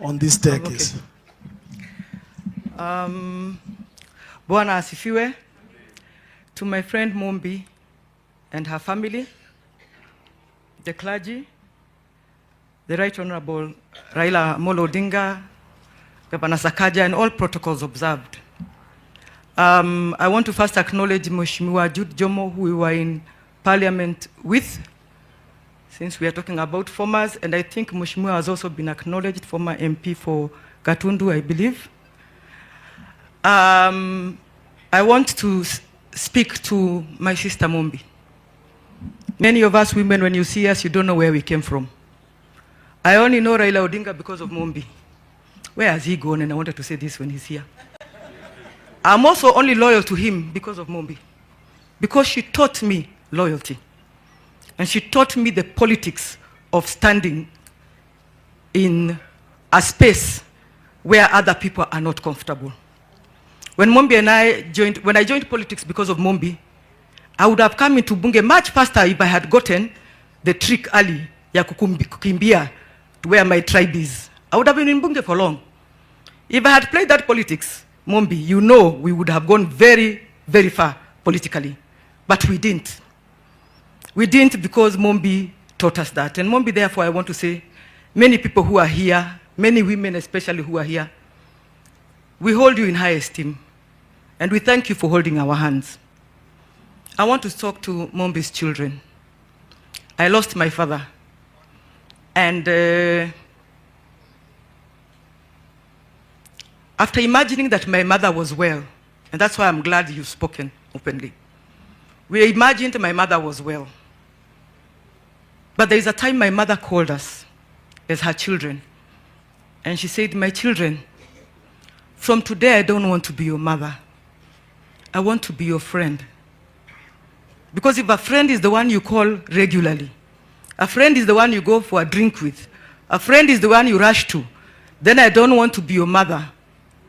on this staircase. Okay. Bwana asifiwe. To my friend Mumbi and her family, the clergy, the Right Honorable Raila Odinga, Governor Sakaja, and all protocols observed. I want to first acknowledge Mheshimiwa Jude Jomo, who we were in Parliament with, since we are talking about formers, and I think Mheshimiwa has also been acknowledged, former MP for Gatundu, I believe. I want to speak to my sister Mumbi. Many of us women, when you see us, you don't know where we came from. I only know Raila Odinga because of Mumbi. Where has he gone? And I wanted to say this when he's here. I'm also only loyal to him because of Mumbi. Because she taught me loyalty. And she taught me the politics of standing in a space where other people are not comfortable. When Mumbi and when I joined politics because of Mumbi, I would have come into Bunge much faster if I had gotten the trick early ya kukimbia to where my tribe is. I would have been in Bunge for long. If I had played that politics, Mumbi, you know we would have gone very, very far politically. But we didn't. We didn't because Mumbi taught us that. And Mumbi, therefore, I want to say, many people who are here, many women especially who are here, we hold you in high esteem. And we thank you for holding our hands. I want to talk to Mumbi's children. I lost my father. And after imagining that my mother was well, and that's why I'm glad you've spoken openly. We imagined my mother was well. But there is a time my mother called us as her children. And she said, my children, from today I don't want to be your mother. I want to be your friend. Because if a friend is the one you call regularly, a friend is the one you go for a drink with, a friend is the one you rush to, then I don't want to be your mother.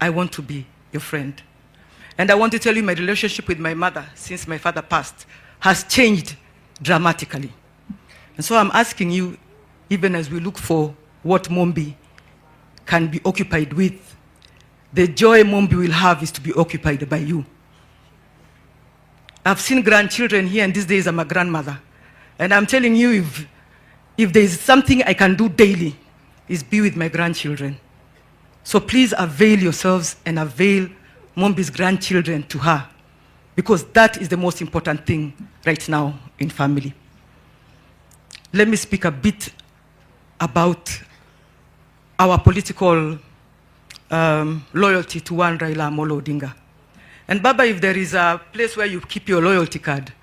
I want to be your friend. And I want to tell you my relationship with my mother since my father passed has changed dramatically. And so I'm asking you, even as we look for what Mumbi can be occupied with, the joy Mumbi will have is to be occupied by you. I've seen grandchildren here, and these days I'm a grandmother. And I'm telling you, if there is something I can do daily, is be with my grandchildren. So please avail yourselves and avail Mumbi's grandchildren to her, because that is the most important thing right now in family. Let me speak a bit about our political loyalty to one Raila Odinga. And Baba, if there is a place where you keep your loyalty card,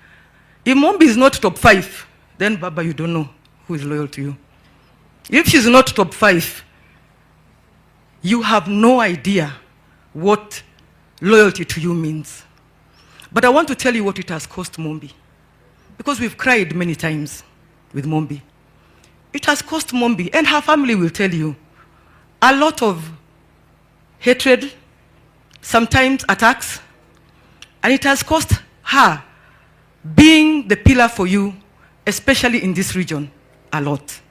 if Mumbi is not top 5, then Baba, you don't know who is loyal to you. If she's not top 5, you have no idea what loyalty to you means. But I want to tell you what it has cost Mumbi. Because we've cried many times with Mumbi. It has cost Mumbi, and her family will tell you, a lot of hatred, sometimes attacks, and it has cost her being the pillar for you, especially in this region, a lot.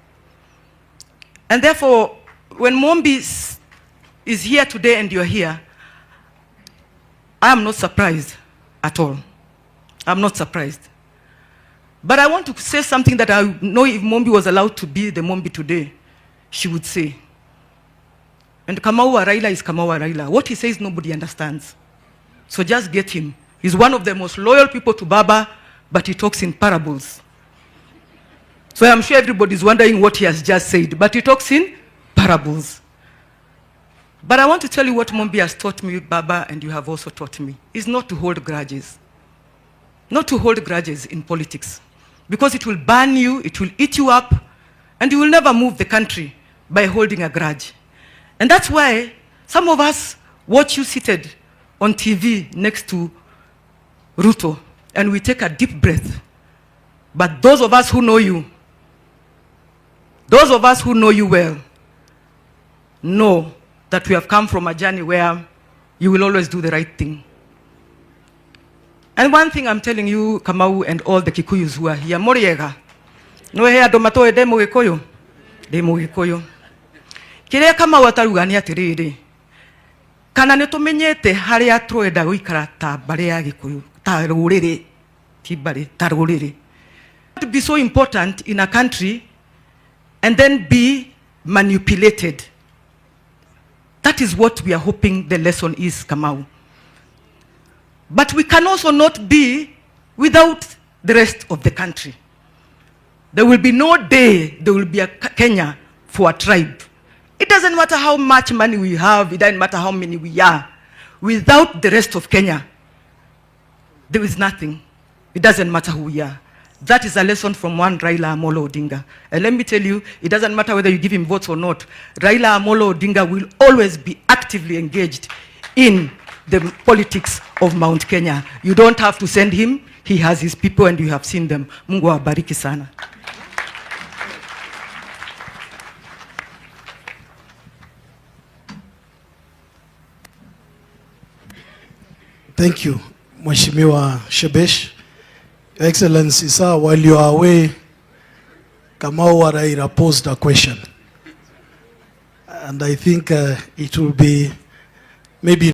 And therefore, when Mumbi is here today and you're here, I am not surprised at all. I'm not surprised. But I want to say something that I know if Mumbi was allowed to be the Mumbi today, she would say. And Kamau Raila is Kamau Raila. What he says, nobody understands. So just get him. He's one of the most loyal people to Baba, but he talks in parables. So I'm sure everybody's wondering what he has just said, but he talks in parables. But I want to tell you what Mumbi has taught me, Baba, and you have also taught me, is not to hold grudges. Not to hold grudges in politics. Because it will burn you, it will eat you up, and you will never move the country by holding a grudge. And that's why some of us watch you seated on TV next to Ruto, and we take a deep breath. But those of us who know you, those of us who know you well, know that we have come from a journey where you will always do the right thing. And one thing I'm telling you, Kamau, and all the Kikuyus who are here, Moriega, no hea domatoe demo Gikoyo, demo Gikoyo. Kiria kama wataruga ni atiriri. Kana nĩ tũmenyete harĩa twenda gũikara ta mbarĩ ya Gĩkũyũ, ta rũrĩrĩ, ti mbarĩ, ta rũrĩrĩ. To be so important in a country and then be manipulated. That is what we are hoping the lesson is, Kamau. But we can also not be without the rest of the country. There will be no day there will be a Kenya for a tribe. It doesn't matter how much money we have, it doesn't matter how many we are. Without the rest of Kenya, there is nothing. It doesn't matter who we are. That is a lesson from one Raila Amolo Odinga. And let me tell you, it doesn't matter whether you give him votes or not. Raila Amolo Odinga will always be actively engaged in the politics of Mount Kenya. You don't have to send him. He has his people and you have seen them. Mungu awabariki sana. Thank you, Mheshimiwa Shebesh. Your Excellency, sir, while you are away, Kamau Raila posed a question. And I think it will be maybe